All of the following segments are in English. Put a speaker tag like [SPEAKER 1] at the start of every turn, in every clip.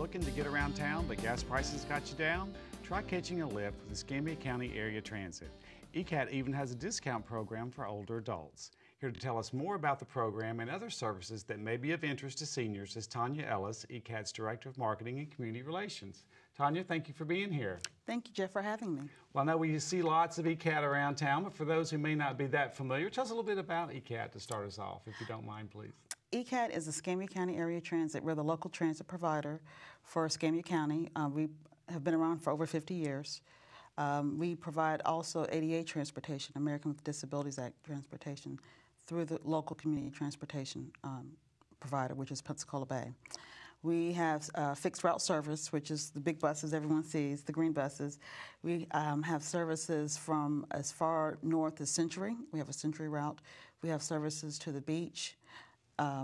[SPEAKER 1] Looking to get around town but gas prices got you down? Try catching a lift with Escambia County Area Transit. ECAT even has a discount program for older adults. Here to tell us more about the program and other services that may be of interest to seniors is Tanya Ellis, ECAT's Director of Marketing and Community Relations. Tanya, thank you for being here.
[SPEAKER 2] Thank you, Jeff, for having me.
[SPEAKER 1] Well, I know we see lots of ECAT around town, but for those who may not be that familiar, tell us a little bit about ECAT to start us off, if you don't mind, please.
[SPEAKER 2] ECAT is the Escambia County Area Transit. We're the local transit provider for Escambia County. We have been around for over 50 years. We provide also ADA transportation, American with Disabilities Act transportation, through the local community transportation provider, which is Pensacola Bay. We have fixed route service, which is the big buses everyone sees, the green buses. We have services from as far north as Century. We have a Century route. We have services to the beach.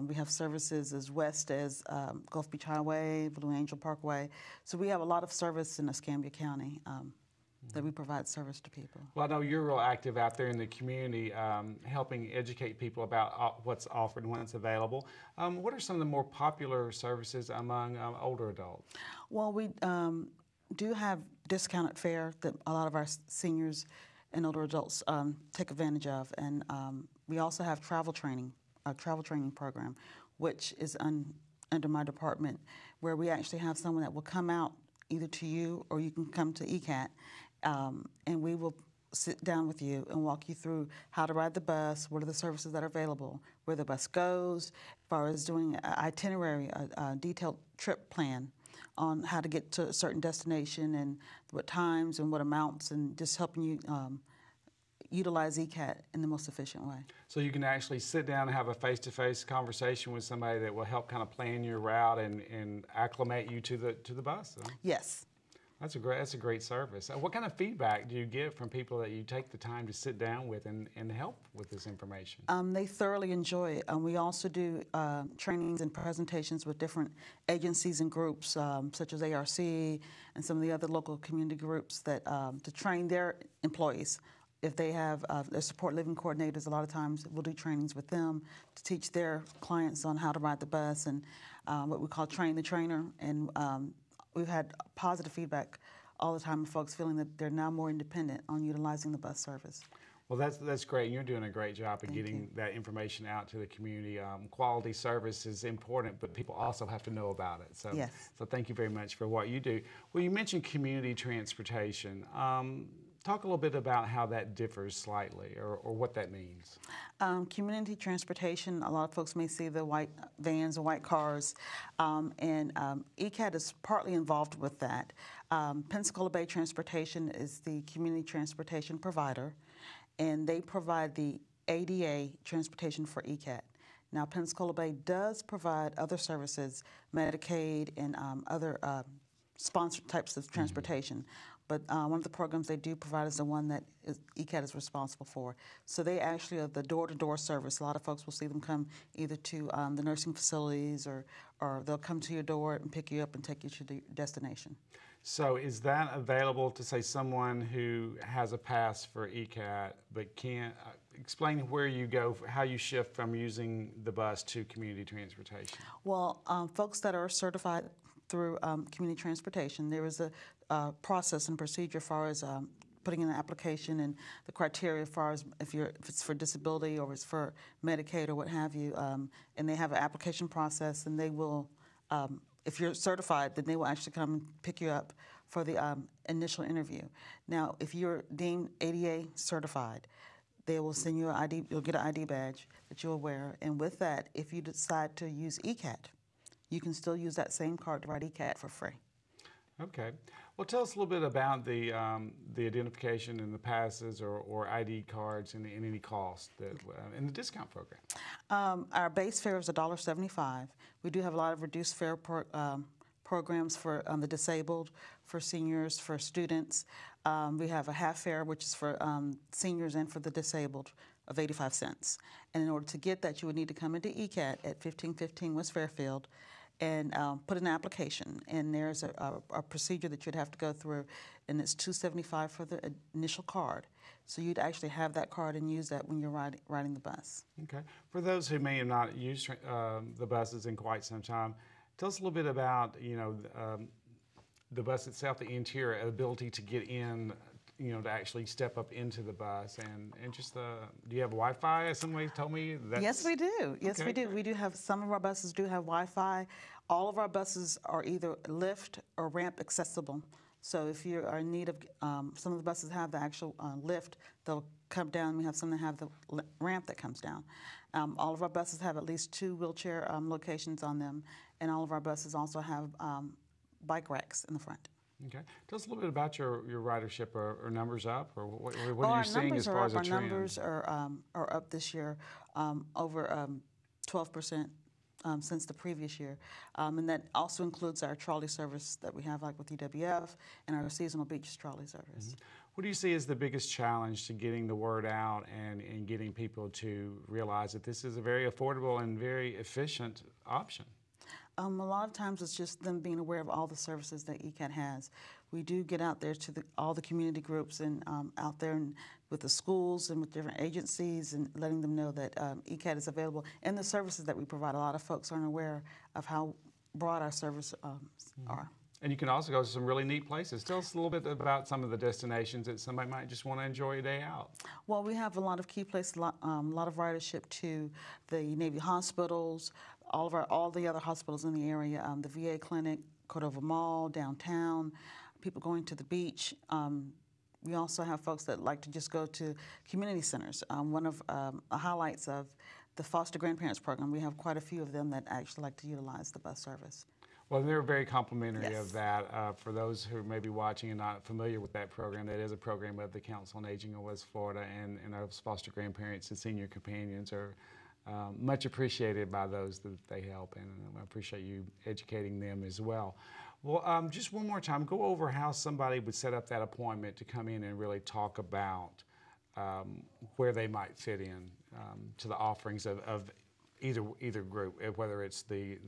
[SPEAKER 2] We have services as west as Gulf Beach Highway, Blue Angel Parkway. So we have a lot of service in Escambia County that we provide service to people.
[SPEAKER 1] Well, I know you're real active out there in the community, helping educate people about what's offered and what's available. What are some of the more popular services among older adults?
[SPEAKER 2] Well, we do have discounted fare that a lot of our seniors and older adults take advantage of, and we also have travel training, a travel training program, which is under my department, where we actually have someone that will come out either to you or you can come to ECAT, and we will sit down with you and walk you through how to ride the bus, what are the services that are available, where the bus goes, as far as doing an itinerary, a detailed trip plan on how to get to a certain destination and what times and what amounts, and just helping you utilize ECAT in the most efficient way.
[SPEAKER 1] So you can actually sit down and have a face-to-face conversation with somebody that will help kind of plan your route and acclimate you to the bus. Huh?
[SPEAKER 2] Yes.
[SPEAKER 1] That's a great service. What kind of feedback do you get from people that you take the time to sit down with and help with this information?
[SPEAKER 2] They thoroughly enjoy it. We also do trainings and presentations with different agencies and groups, such as ARC and some of the other local community groups that to train their employees. If they have their support living coordinators, a lot of times we'll do trainings with them to teach their clients on how to ride the bus and what we call train the trainer. And we've had positive feedback all the time of folks feeling that they're now more independent on utilizing the bus service.
[SPEAKER 1] Well, that's great. You're doing a great job of getting that information out to the community. Quality service is important, but people also have to know about it. So,
[SPEAKER 2] yes.
[SPEAKER 1] So thank you very much for what you do. Well, you mentioned community transportation. Talk a little bit about how that differs slightly, or what that means.
[SPEAKER 2] Community transportation, a lot of folks may see the white vans or white cars, and ECAT is partly involved with that. Pensacola Bay Transportation is the community transportation provider, and they provide the ADA transportation for ECAT. Now, Pensacola Bay does provide other services, Medicaid and other sponsored types of transportation. But one of the programs they do provide is the one that ECAT is responsible for. So they actually are the door-to-door service. A lot of folks will see them come either to the nursing facilities or they'll come to your door and pick you up and take you to the destination.
[SPEAKER 1] So is that available to, say, someone who has a pass for ECAT but can't, explain where you go, how you shift from using the bus to community transportation?
[SPEAKER 2] Well, folks that are certified through community transportation, there is a process and procedure as far as putting in an application and the criteria as far as if it's for disability or it's for Medicaid or what have you, and they have an application process, and they will, if you're certified, then they will actually come and pick you up for the initial interview. Now, if you're deemed ADA certified, they will send you an ID, you'll get an ID badge that you'll wear, and with that, if you decide to use ECAT, you can still use that same card to ride ECAT for free.
[SPEAKER 1] Okay. Well, tell us a little bit about the identification and the passes or ID cards and any cost that in the discount program.
[SPEAKER 2] Our base fare is $1.75. We do have a lot of reduced fare programs for the disabled, for seniors, for students. We have a half fare, which is for seniors and for the disabled, of 85 cents. And in order to get that, you would need to come into ECAT at 1515 West Fairfield and put in an application. And there's a procedure that you'd have to go through, and it's $275 for the initial card. So you'd actually have that card and use that when you're riding the bus.
[SPEAKER 1] Okay. For those who may have not used the buses in quite some time, Tell us a little bit about, the bus itself, the interior, ability to get in, to actually step up into the bus, and just do you have Wi-Fi? Somebody told me that.
[SPEAKER 2] Yes, we do. Yes,
[SPEAKER 1] Okay,
[SPEAKER 2] we do.
[SPEAKER 1] great.
[SPEAKER 2] We do have, some of our buses do have Wi-Fi. All of our buses are either lift or ramp accessible. So if you are in need of, some of the buses have the actual lift, they'll come down. We have some that have the ramp that comes down. All of our buses have at least 2 wheelchair locations on them, and all of our buses also have bike racks in the front.
[SPEAKER 1] Okay. Tell us a little bit about your ridership. Are numbers up, or what
[SPEAKER 2] Well,
[SPEAKER 1] are
[SPEAKER 2] our
[SPEAKER 1] you seeing
[SPEAKER 2] numbers
[SPEAKER 1] as far
[SPEAKER 2] are
[SPEAKER 1] as
[SPEAKER 2] up.
[SPEAKER 1] a
[SPEAKER 2] Our
[SPEAKER 1] trend?
[SPEAKER 2] numbers are up this year, over 12%. Since the previous year, and that also includes our trolley service that we have, like with EWF, and our seasonal beach trolley service.
[SPEAKER 1] What do you see as the biggest challenge to getting the word out and getting people to realize that this is a very affordable and very efficient option?
[SPEAKER 2] A lot of times it's just them being aware of all the services that ECAT has. We do get out there to all the community groups and out there and with the schools and with different agencies and letting them know that ECAT is available and the services that we provide. A lot of folks aren't aware of how broad our services are.
[SPEAKER 1] And you can also go to some really neat places. Tell us a little bit about some of the destinations that somebody might just want to enjoy a day out.
[SPEAKER 2] Well, we have a lot of key places, a lot of ridership to the Navy hospitals, all the other hospitals in the area, the VA clinic, Cordova Mall, downtown, people going to the beach. We also have folks that like to just go to community centers. One of the highlights of the foster grandparents program, we have quite a few of them that actually like to utilize the bus service.
[SPEAKER 1] Well, they're very complimentary
[SPEAKER 2] Yes.
[SPEAKER 1] of that. For those who may be watching and not familiar with that program, that is a program of the Council on Aging of West Florida, and our foster grandparents and senior companions are much appreciated by those that they help, and I appreciate you educating them as well. Well, just one more time, go over how somebody would set up that appointment to come in and really talk about where they might fit in to the offerings of either group, whether it's the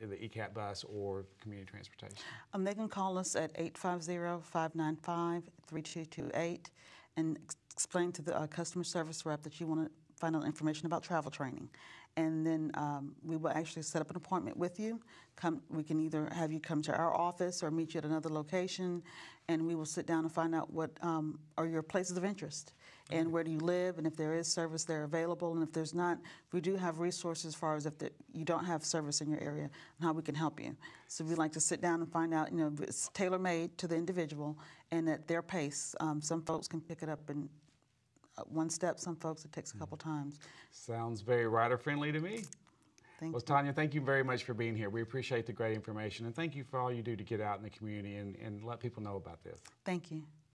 [SPEAKER 1] ECAT bus or community transportation.
[SPEAKER 2] They can call us at 850-595-3228 and explain to the customer service rep that you want to find out information about travel training. And then we will actually set up an appointment with you. We can either have you come to our office or meet you at another location, and we will sit down and find out what are your places of interest and where do you live, and if there is service there available, and if there's not, we do have resources as far as if you don't have service in your area and how we can help you. So we like to sit down and find out, it's tailor-made to the individual and at their pace. Some folks can pick it up in one step, some folks it takes a couple times.
[SPEAKER 1] Sounds very rider-friendly to me.
[SPEAKER 2] Thank
[SPEAKER 1] Well,
[SPEAKER 2] you.
[SPEAKER 1] Tanya, thank you very much for being here. We appreciate the great information, and thank you for all you do to get out in the community and let people know about this.
[SPEAKER 2] Thank you.